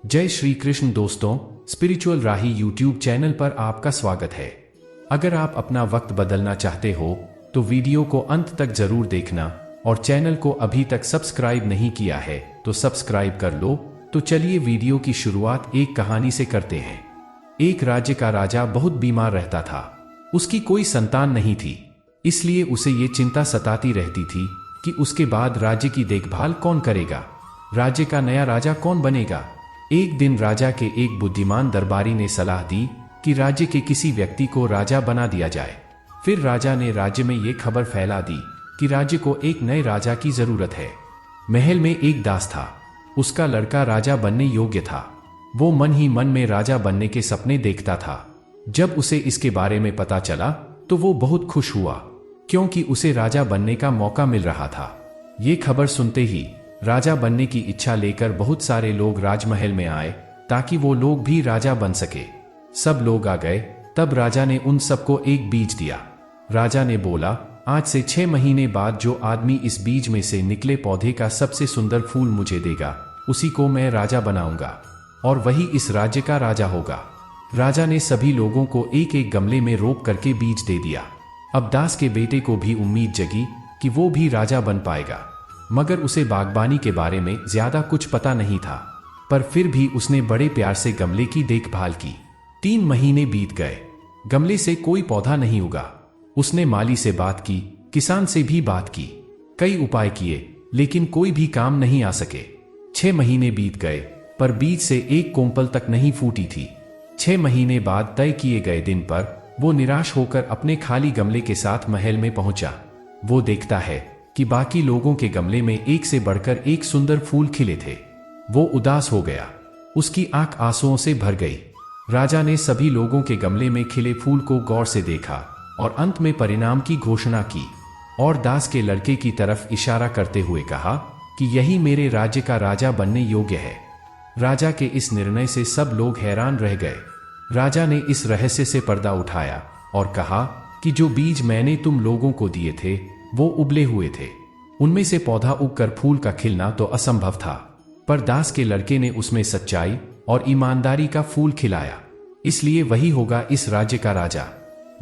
जय श्री कृष्ण दोस्तों, स्पिरिचुअल राही YouTube channel पर आपका स्वागत है। अगर आप अपना वक्त बदलना चाहते हो तो वीडियो को अंत तक जरूर देखना और चैनल को अभी तक सब्सक्राइब नहीं किया है तो सब्सक्राइब कर लो। तो चलिए वीडियो की शुरुआत एक कहानी से करते हैं। एक राज्य का राजा बहुत बीमार रहता था। उसकी कोई संतान नहीं थी, इसलिए उसे ये चिंता सताती रहती थी कि उसके बाद राज्य की देखभाल कौन करेगा, राज्य का नया राजा कौन बनेगा। एक दिन राजा के एक बुद्धिमान दरबारी ने सलाह दी कि राज्य के किसी व्यक्ति को राजा बना दिया जाए। फिर राजा ने राज्य में ये खबर फैला दी कि राज्य को एक नए राजा की जरूरत है। महल में एक दास था, उसका लड़का राजा बनने योग्य था। वो मन ही मन में राजा बनने के सपने देखता था। जब उसे इसके बारे में पता चला तो वो बहुत खुश हुआ, क्योंकि उसे राजा बनने का मौका मिल रहा था। ये खबर सुनते ही राजा बनने की इच्छा लेकर बहुत सारे लोग राजमहल में आए ताकि वो लोग भी राजा बन सके। सब लोग आ गए, तब राजा ने उन सबको एक बीज दिया। राजा ने बोला, आज से 6 महीने बाद जो आदमी इस बीज में से निकले पौधे का सबसे सुंदर फूल मुझे देगा, उसी को मैं राजा बनाऊंगा और वही इस राज्य का राजा होगा। राजा ने सभी लोगों को एक एक गमले में रोप करके बीज दे दिया। अब दास के बेटे को भी उम्मीद जगी कि वो भी राजा बन पाएगा, मगर उसे बागबानी के बारे में ज्यादा कुछ पता नहीं था। पर फिर भी उसने बड़े प्यार से गमले की देखभाल की। 3 महीने बीत गए, गमले से कोई पौधा नहीं उगा। उसने माली से बात की, किसान से भी बात की, कई उपाय किए, लेकिन कोई भी काम नहीं आ सके। 6 महीने बीत गए, पर बीज से एक कोंपल तक नहीं फूटी थी। 6 महीने बाद तय किए गए दिन पर वो निराश होकर अपने खाली गमले के साथ महल में पहुंचा। वो देखता है कि बाकी लोगों के गमले में एक से बढ़कर एक सुंदर फूल खिले थे। वो उदास हो गया, उसकी आंख आंसुओं से भर गई। राजा ने सभी लोगों के गमले में खिले फूल को गौर से देखा और अंत में परिणाम की घोषणा की और दास के लड़के की तरफ इशारा करते हुए कहा कि यही मेरे राज्य का राजा बनने योग्य है। राजा के इस निर्णय से सब लोग हैरान रह गए। राजा ने इस रहस्य से पर्दा उठाया और कहा कि जो बीज मैंने तुम लोगों को दिए थे वो उबले हुए थे। उनमें से पौधा उगकर फूल का खिलना तो असंभव था, पर दास के लड़के ने उसमें सच्चाई और ईमानदारी का फूल खिलाया, इसलिए वही होगा इस राज्य का राजा।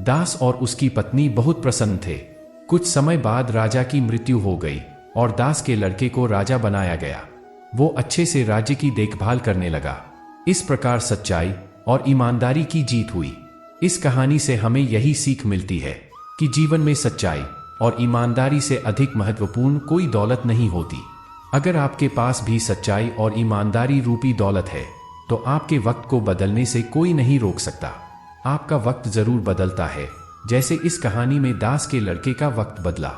दास और उसकी पत्नी बहुत प्रसन्न थे। कुछ समय बाद राजा की मृत्यु हो गई और दास के लड़के को राजा बनाया गया। वो अच्छे से राज्य की देखभाल करने लगा। इस प्रकार सच्चाई और ईमानदारी की जीत हुई। इस कहानी से हमें यही सीख मिलती है कि जीवन में सच्चाई और ईमानदारी से अधिक महत्वपूर्ण कोई दौलत नहीं होती। अगर आपके पास भी सच्चाई और ईमानदारी रूपी दौलत है तो आपके वक्त को बदलने से कोई नहीं रोक सकता। आपका वक्त जरूर बदलता है, जैसे इस कहानी में दास के लड़के का वक्त बदला।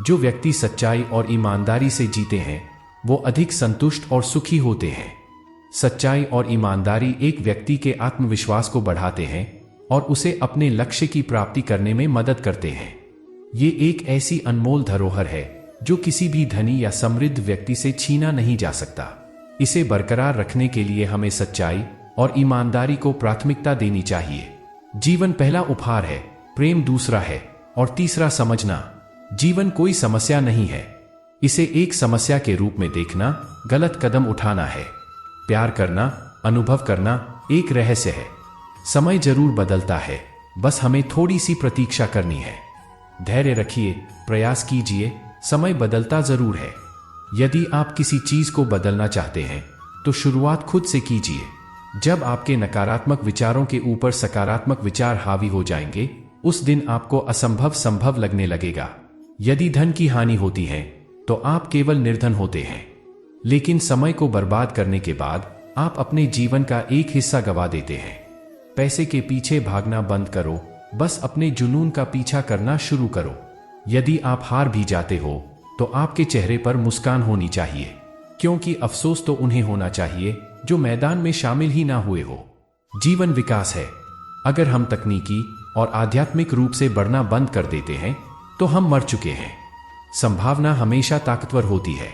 जो व्यक्ति सच्चाई और ईमानदारी से जीते हैं वो अधिक संतुष्ट और सुखी होते हैं। सच्चाई और ईमानदारी एक व्यक्ति के आत्मविश्वास को बढ़ाते हैं और उसे अपने लक्ष्य की प्राप्ति करने में मदद करते हैं। ये एक ऐसी अनमोल धरोहर है जो किसी भी धनी या समृद्ध व्यक्ति से छीना नहीं जा सकता। इसे बरकरार रखने के लिए हमें सच्चाई और ईमानदारी को प्राथमिकता देनी चाहिए। जीवन पहला उपहार है, प्रेम दूसरा है और तीसरा समझना। जीवन कोई समस्या नहीं है, इसे एक समस्या के रूप में देखना गलत कदम उठाना है। प्यार करना, अनुभव करना एक रहस्य है। समय जरूर बदलता है, बस हमें थोड़ी सी प्रतीक्षा करनी है। धैर्य रखिए, प्रयास कीजिए, समय बदलता जरूर है। यदि आप किसी चीज को बदलना चाहते हैं तो शुरुआत खुद से कीजिए। जब आपके नकारात्मक विचारों के ऊपर सकारात्मक विचार हावी हो जाएंगे, उस दिन आपको असंभव संभव लगने लगेगा। यदि धन की हानि होती है तो आप केवल निर्धन होते हैं, लेकिन समय को बर्बाद करने के बाद आप अपने जीवन का एक हिस्सा गंवा देते हैं। पैसे के पीछे भागना बंद करो, बस अपने जुनून का पीछा करना शुरू करो। यदि आप हार भी जाते हो तो आपके चेहरे पर मुस्कान होनी चाहिए, क्योंकि अफसोस तो उन्हें होना चाहिए जो मैदान में शामिल ही ना हुए हो। जीवन विकास है। अगर हम तकनीकी और आध्यात्मिक रूप से बढ़ना बंद कर देते हैं तो हम मर चुके हैं। संभावना हमेशा ताकतवर होती है।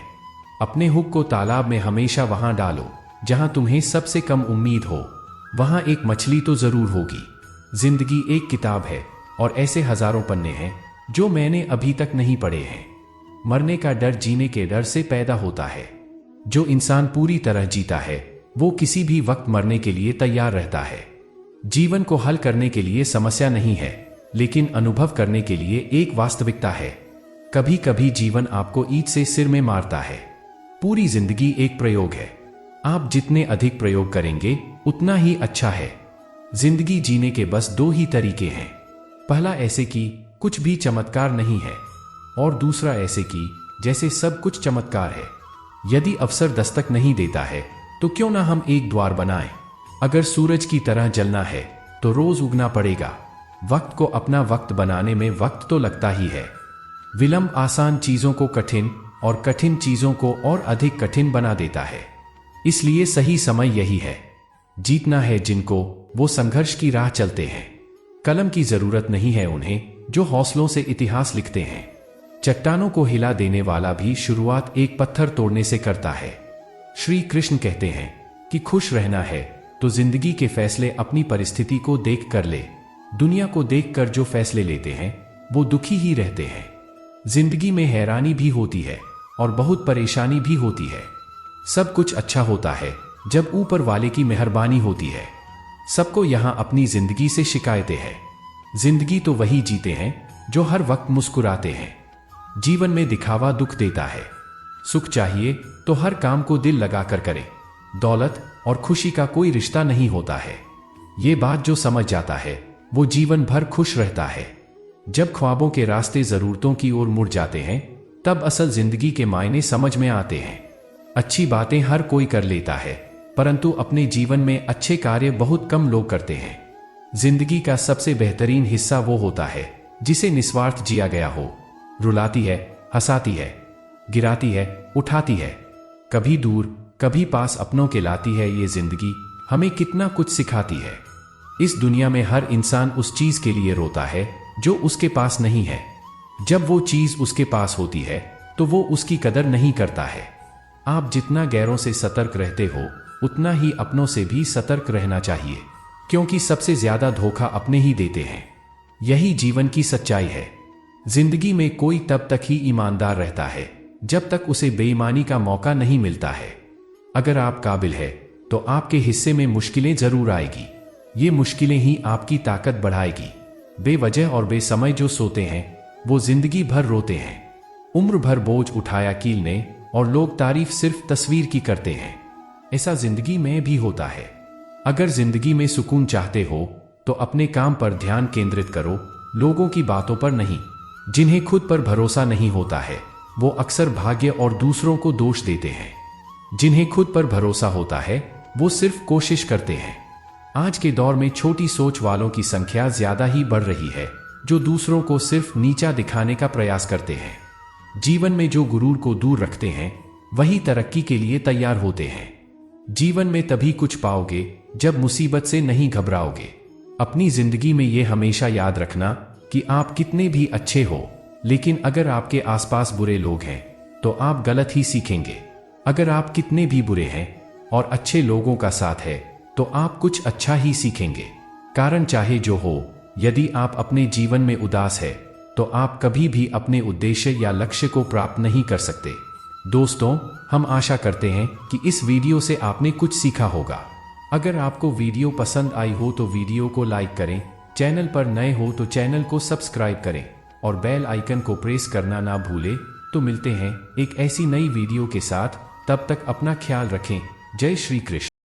अपने हुक को तालाब में हमेशा वहां डालो जहां तुम्हें सबसे कम उम्मीद हो। वहां एक मछली तो जरूर होगी। जिंदगी एक किताब है और ऐसे हजारों पन्ने हैं जो मैंने अभी तक नहीं पढ़े हैं। मरने का डर जीने के डर से पैदा होता है। जो इंसान पूरी तरह जीता है वो किसी भी वक्त मरने के लिए तैयार रहता है। जीवन को हल करने के लिए समस्या नहीं है, लेकिन अनुभव करने के लिए एक वास्तविकता है। कभी कभी जीवन आपको ईंट से सिर में मारता है। पूरी जिंदगी एक प्रयोग है। आप जितने अधिक प्रयोग करेंगे उतना ही अच्छा है। जिंदगी जीने के बस दो ही तरीके हैं। पहला ऐसे कि कुछ भी चमत्कार नहीं है, और दूसरा ऐसे कि जैसे सब कुछ चमत्कार है। यदि अवसर दस्तक नहीं देता है तो क्यों ना हम एक द्वार बनाएं। अगर सूरज की तरह जलना है तो रोज उगना पड़ेगा। वक्त को अपना वक्त बनाने में वक्त तो लगता ही है। विलंब आसान चीजों को कठिन और कठिन चीजों को और अधिक कठिन बना देता है। इसलिए सही समय यही है। जीतना है जिनको वो संघर्ष की राह चलते हैं। कलम की जरूरत नहीं है उन्हें जो हौसलों से इतिहास लिखते हैं। चट्टानों को हिला देने वाला भी शुरुआत एक पत्थर तोड़ने से करता है। श्री कृष्ण कहते हैं कि खुश रहना है तो जिंदगी के फैसले अपनी परिस्थिति को देख कर ले। दुनिया को देखकर जो फैसले लेते हैं वो दुखी ही रहते हैं। जिंदगी में हैरानी भी होती है और बहुत परेशानी भी होती है। सब कुछ अच्छा होता है जब ऊपर वाले की मेहरबानी होती है। सबको यहां अपनी जिंदगी से शिकायतें हैं। जिंदगी तो वही जीते हैं जो हर वक्त मुस्कुराते हैं। जीवन में दिखावा दुख देता है। सुख चाहिए तो हर काम को दिल लगाकर करें। दौलत और खुशी का कोई रिश्ता नहीं होता है। ये बात जो समझ जाता है वो जीवन भर खुश रहता है। जब ख्वाबों के रास्ते जरूरतों की ओर मुड़ जाते हैं तब असल जिंदगी के मायने समझ में आते हैं। अच्छी बातें हर कोई कर लेता है, परंतु अपने जीवन में अच्छे कार्य बहुत कम लोग करते हैं। जिंदगी का सबसे बेहतरीन हिस्सा वो होता है जिसे निस्वार्थ जिया गया हो। रुलाती है, हंसाती है, गिराती है, उठाती है, कभी दूर कभी पास अपनों के लाती है। ये जिंदगी हमें कितना कुछ सिखाती है। इस दुनिया में हर इंसान उस चीज के लिए रोता है जो उसके पास नहीं है। जब वो चीज उसके पास होती है तो वो उसकी कदर नहीं करता है। आप जितना गैरों से सतर्क रहते हो उतना ही अपनों से भी सतर्क रहना चाहिए, क्योंकि सबसे ज्यादा धोखा अपने ही देते हैं। यही जीवन की सच्चाई है। जिंदगी में कोई तब तक ही ईमानदार रहता है जब तक उसे बेईमानी का मौका नहीं मिलता है। अगर आप काबिल है तो आपके हिस्से में मुश्किलें जरूर आएगी। ये मुश्किलें ही आपकी ताकत बढ़ाएगी। बेवजह और बेसमय जो सोते हैं वो जिंदगी भर रोते हैं। उम्र भर बोझ उठाया कील ने और लोग तारीफ सिर्फ तस्वीर की करते हैं। ऐसा जिंदगी में भी होता है। अगर जिंदगी में सुकून चाहते हो तो अपने काम पर ध्यान केंद्रित करो, लोगों की बातों पर नहीं। जिन्हें खुद पर भरोसा नहीं होता है वो अक्सर भाग्य और दूसरों को दोष देते हैं। जिन्हें खुद पर भरोसा होता है वो सिर्फ कोशिश करते हैं। आज के दौर में छोटी सोच वालों की संख्या ज्यादा ही बढ़ रही है, जो दूसरों को सिर्फ नीचा दिखाने का प्रयास करते हैं। जीवन में जो गुरूर को दूर रखते हैं वही तरक्की के लिए तैयार होते हैं। जीवन में तभी कुछ पाओगे जब मुसीबत से नहीं घबराओगे। अपनी जिंदगी में ये हमेशा याद रखना कि आप कितने भी अच्छे हो, लेकिन अगर आपके आसपास बुरे लोग हैं तो आप गलत ही सीखेंगे। अगर आप कितने भी बुरे हैं और अच्छे लोगों का साथ है तो आप कुछ अच्छा ही सीखेंगे। कारण चाहे जो हो, यदि आप अपने जीवन में उदास है तो आप कभी भी अपने उद्देश्य या लक्ष्य को प्राप्त नहीं कर सकते। दोस्तों, हम आशा करते हैं कि इस वीडियो से आपने कुछ सीखा होगा। अगर आपको वीडियो पसंद आई हो तो वीडियो को लाइक करें, चैनल पर नए हो तो चैनल को सब्सक्राइब करें और बेल आइकन को प्रेस करना ना भूलें। तो मिलते हैं एक ऐसी नई वीडियो के साथ। तब तक अपना ख्याल रखें। जय श्री कृष्ण।